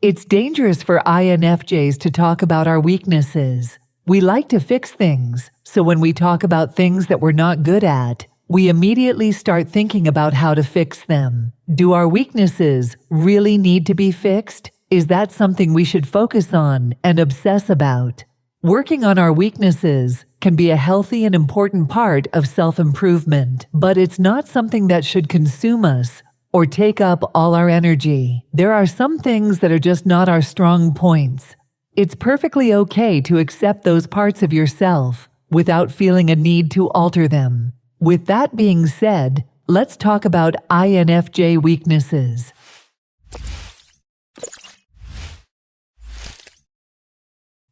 It's dangerous for INFJs to talk about our weaknesses. We like to fix things, so when we talk about things that we're not good at, we immediately start thinking about how to fix them. Do our weaknesses really need to be fixed? Is that something we should focus on and obsess about? Working on our weaknesses can be a healthy and important part of self-improvement, but it's not something that should consume us or take up all our energy. There are some things that are just not our strong points. It's perfectly okay to accept those parts of yourself without feeling a need to alter them. With that being said, let's talk about INFJ weaknesses.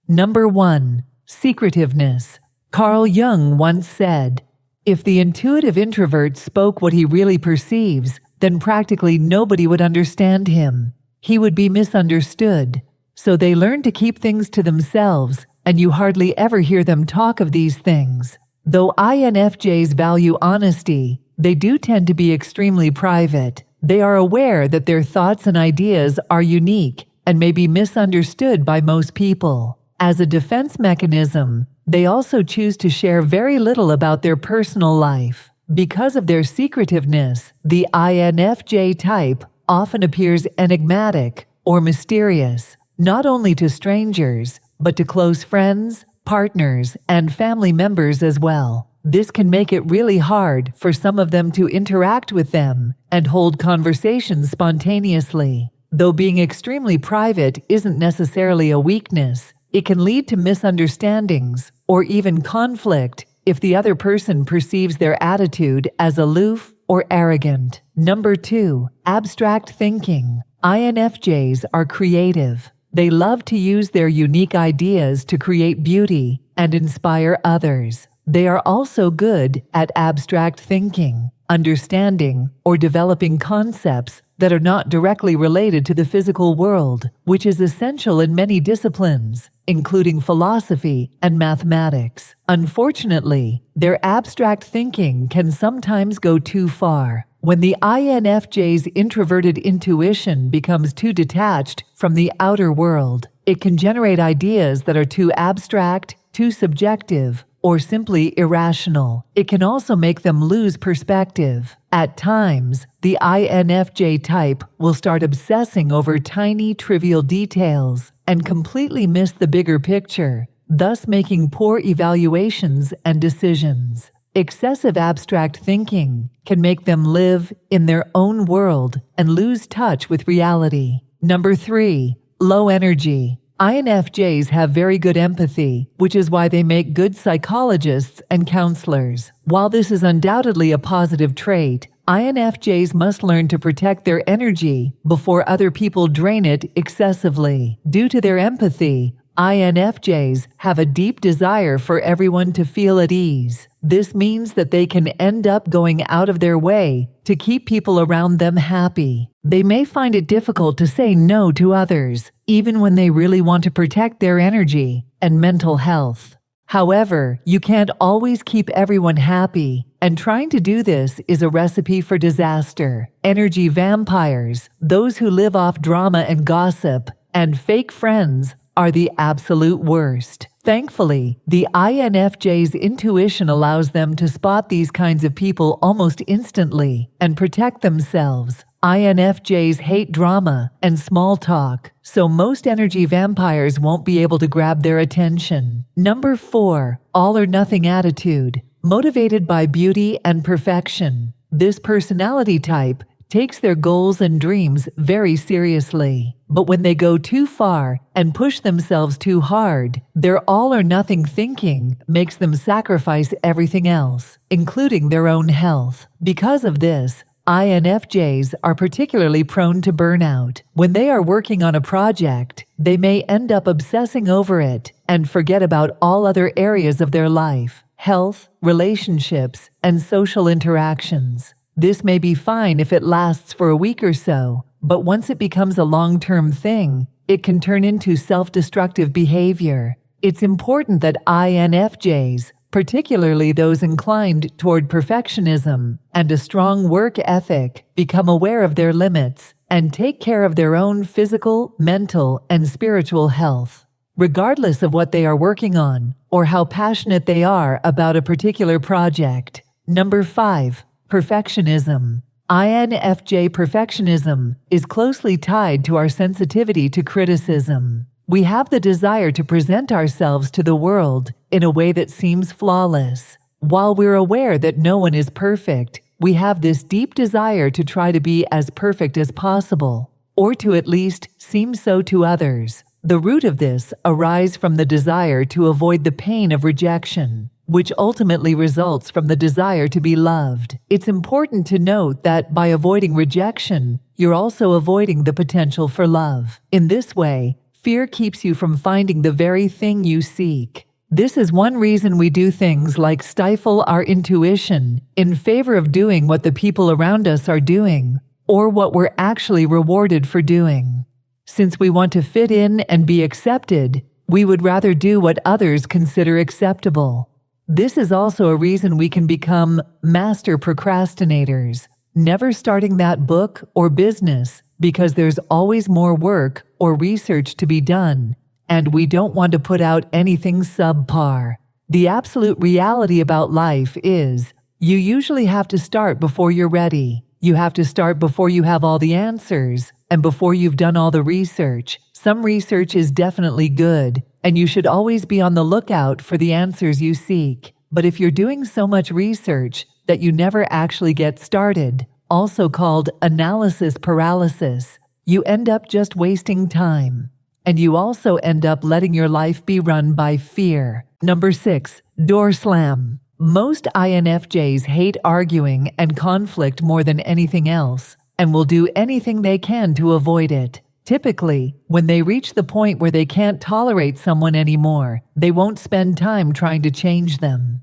Number 1. Secretiveness. Carl Jung once said, "If the intuitive introvert spoke what he really perceives, then practically nobody would understand him. He would be misunderstood. So they learn to keep things to themselves, and you hardly ever hear them talk of these things." Though INFJs value honesty, they do tend to be extremely private. They are aware that their thoughts and ideas are unique and may be misunderstood by most people. As a defense mechanism, they also choose to share very little about their personal life. Because of their secretiveness, the INFJ type often appears enigmatic or mysterious, not only to strangers, but to close friends, partners, and family members as well. This can make it really hard for some of them to interact with them and hold conversations spontaneously. Though being extremely private isn't necessarily a weakness, it can lead to misunderstandings or even conflict if the other person perceives their attitude as aloof or arrogant. Number 2. Abstract thinking. INFJs are creative. They love to use their unique ideas to create beauty and inspire others. They are also good at abstract thinking, understanding, or developing concepts that are not directly related to the physical world, which is essential in many disciplines, including philosophy and mathematics. Unfortunately, their abstract thinking can sometimes go too far. When the INFJ's introverted intuition becomes too detached from the outer world, it can generate ideas that are too abstract, too subjective, or simply irrational. It can also make them lose perspective. At times, the INFJ type will start obsessing over tiny, trivial details and completely miss the bigger picture, thus making poor evaluations and decisions. Excessive abstract thinking can make them live in their own world and lose touch with reality. Number 3. Low energy. INFJs have very good empathy, which is why they make good psychologists and counselors. While this is undoubtedly a positive trait, INFJs must learn to protect their energy before other people drain it excessively. Due to their empathy, INFJs have a deep desire for everyone to feel at ease. This means that they can end up going out of their way to keep people around them happy. They may find it difficult to say no to others, even when they really want to protect their energy and mental health. However, you can't always keep everyone happy, and trying to do this is a recipe for disaster. Energy vampires, those who live off drama and gossip, and fake friends are the absolute worst. Thankfully, the INFJ's intuition allows them to spot these kinds of people almost instantly and protect themselves. INFJs hate drama and small talk, so most energy vampires won't be able to grab their attention. Number 4. All or nothing attitude. Motivated by beauty and perfection, this personality type takes their goals and dreams very seriously. But when they go too far and push themselves too hard, their all-or-nothing thinking makes them sacrifice everything else, including their own health. Because of this, INFJs are particularly prone to burnout. When they are working on a project, they may end up obsessing over it and forget about all other areas of their life, health, relationships, and social interactions. This may be fine if it lasts for a week or so, but once it becomes a long-term thing, it can turn into self-destructive behavior. It's important that INFJs particularly those inclined toward perfectionism and a strong work ethic, become aware of their limits and take care of their own physical, mental, and spiritual health, regardless of what they are working on or how passionate they are about a particular project. Number 5. Perfectionism. INFJ perfectionism is closely tied to our sensitivity to criticism. We have the desire to present ourselves to the world in a way that seems flawless. While we're aware that no one is perfect, we have this deep desire to try to be as perfect as possible, or to at least seem so to others. The root of this arises from the desire to avoid the pain of rejection, which ultimately results from the desire to be loved. It's important to note that by avoiding rejection, you're also avoiding the potential for love. In this way, fear keeps you from finding the very thing you seek. This is one reason we do things like stifle our intuition in favor of doing what the people around us are doing, or what we're actually rewarded for doing. Since we want to fit in and be accepted, we would rather do what others consider acceptable. This is also a reason we can become master procrastinators, never starting that book or business because there's always more work or research to be done, and we don't want to put out anything subpar. The absolute reality about life is, you usually have to start before you're ready. You have to start before you have all the answers, and before you've done all the research. Some research is definitely good, and you should always be on the lookout for the answers you seek. But if you're doing so much research that you never actually get started, also called analysis paralysis, you end up just wasting time. And you also end up letting your life be run by fear. Number 6. Door slam. Most INFJs hate arguing and conflict more than anything else, and will do anything they can to avoid it. Typically, when they reach the point where they can't tolerate someone anymore, they won't spend time trying to change them.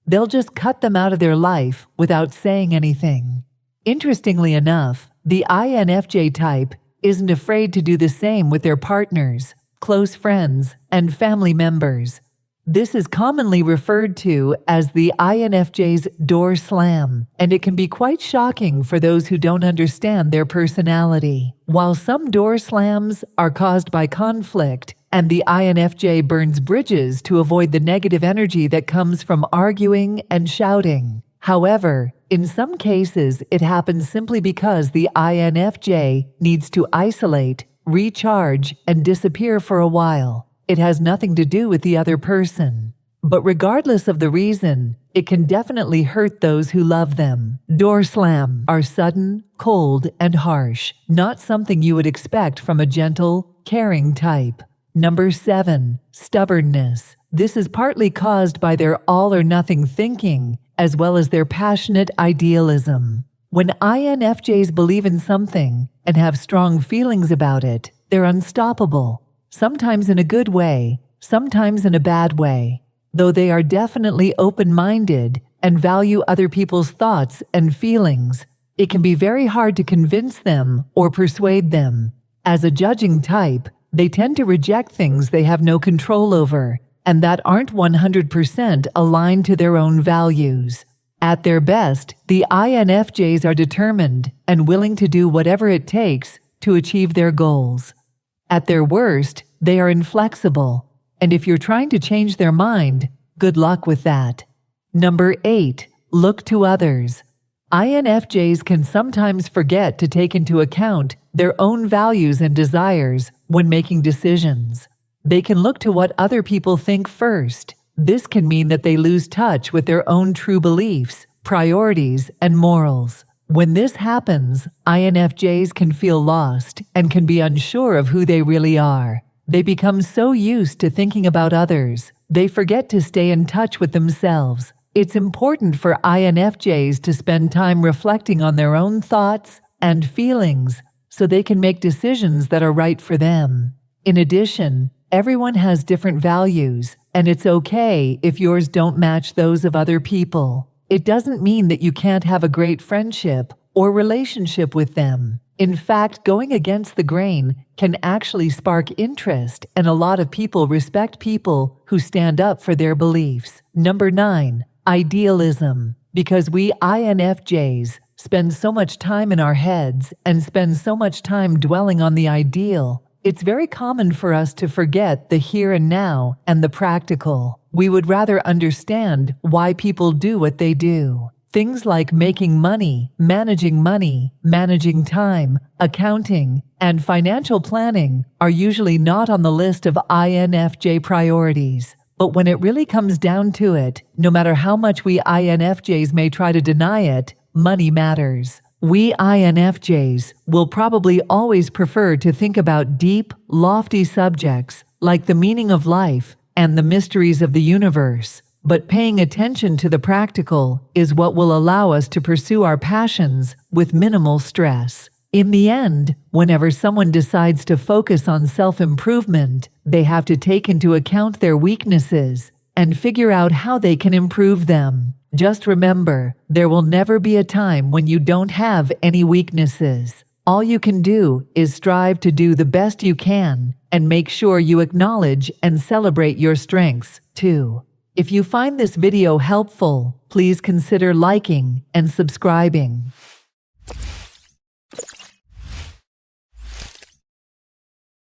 They'll just cut them out of their life without saying anything. Interestingly enough, the INFJ type isn't afraid to do the same with their partners, close friends, and family members. This is commonly referred to as the INFJ's door slam, and it can be quite shocking for those who don't understand their personality. While some door slams are caused by conflict, and the INFJ burns bridges to avoid the negative energy that comes from arguing and shouting. However, in some cases, it happens simply because the INFJ needs to isolate, recharge, and disappear for a while. It has nothing to do with the other person. But regardless of the reason, it can definitely hurt those who love them. Door slam are sudden, cold, and harsh, not something you would expect from a gentle, caring type. Number 7. Stubbornness. This is partly caused by their all-or-nothing thinking, as well as their passionate idealism. When INFJs believe in something and have strong feelings about it, they're unstoppable. Sometimes in a good way, sometimes in a bad way. Though they are definitely open-minded and value other people's thoughts and feelings, it can be very hard to convince them or persuade them. As a judging type, they tend to reject things they have no control over and that aren't 100% aligned to their own values. At their best, the INFJs are determined and willing to do whatever it takes to achieve their goals. At their worst, they are inflexible, and if you're trying to change their mind, good luck with that. Number 8. Look to others. INFJs can sometimes forget to take into account their own values and desires when making decisions. They can look to what other people think first. This can mean that they lose touch with their own true beliefs, priorities, and morals. When this happens, INFJs can feel lost and can be unsure of who they really are. They become so used to thinking about others, they forget to stay in touch with themselves. It's important for INFJs to spend time reflecting on their own thoughts and feelings so they can make decisions that are right for them. In addition, everyone has different values, and it's okay if yours don't match those of other people. It doesn't mean that you can't have a great friendship or relationship with them. In fact, going against the grain can actually spark interest, and a lot of people respect people who stand up for their beliefs. Number 9, idealism. Because we INFJs spend so much time in our heads and spend so much time dwelling on the ideal, it's very common for us to forget the here and now and the practical. We would rather understand why people do what they do. Things like making money, managing time, accounting, and financial planning are usually not on the list of INFJ priorities. But when it really comes down to it, no matter how much we INFJs may try to deny it, money matters. We INFJs will probably always prefer to think about deep, lofty subjects like the meaning of life and the mysteries of the universe. But paying attention to the practical is what will allow us to pursue our passions with minimal stress. In the end, whenever someone decides to focus on self-improvement, they have to take into account their weaknesses and figure out how they can improve them. Just remember, there will never be a time when you don't have any weaknesses. All you can do is strive to do the best you can and make sure you acknowledge and celebrate your strengths, too. If you find this video helpful, please consider liking and subscribing.